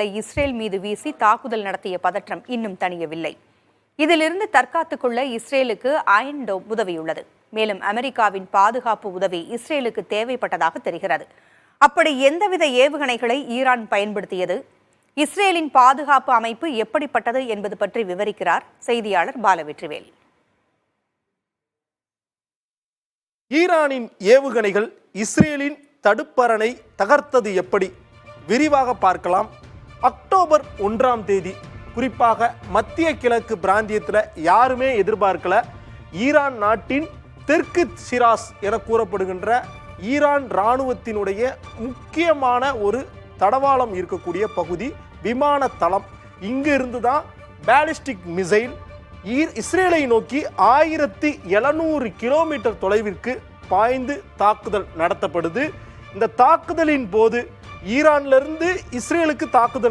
Israel மீது வீசி தாக்குதல் நடத்திய பதற்றம் இன்னும் தணியவில்லை. இதிலிருந்து தற்காத்துக் கொள்ள இஸ்ரேலுக்கு அயர்ன் டோம் உதவியுள்ளது. மேலும் அமெரிக்காவின் பாதுகாப்பு உதவி இஸ்ரேலுக்கு தேவைப்பட்டதாக தெரிகிறது. அப்படி எந்தவித ஏவுகணைகளை ஈரான் பயன்படுத்தியது, இஸ்ரேலின் பாதுகாப்பு அமைப்பு எப்படிப்பட்டது என்பது பற்றி விவரிக்கிறார் செய்தியாளர் பாலவெற்றிவேல். ஈரானின் ஏவுகணைகள் இஸ்ரேலின் தடுப்பரணை தகர்த்தது எப்படி விரிவாக பார்க்கலாம். அக்டோபர் 1ஆம் தேதி குறிப்பாக மத்திய கிழக்கு பிராந்தியத்தில் யாருமே எதிர்பார்க்கல. ஈரான் நாட்டின் தெற்கு ஷிராஸ் என கூறப்படுகின்ற ஈரான் இராணுவத்தினுடைய முக்கியமான ஒரு தடவாளம் இருக்கக்கூடிய பகுதி விமான தளம். இங்கிருந்து தான் பேலிஸ்டிக் மிசைல் இஸ்ரேலை நோக்கி 1700 கிலோமீட்டர் தொலைவிற்கு பாய்ந்து தாக்குதல் நடத்தப்படுது. இந்த தாக்குதலின் போது ஈரான்ல இருந்து இஸ்ரேலுக்கு தாக்குதல்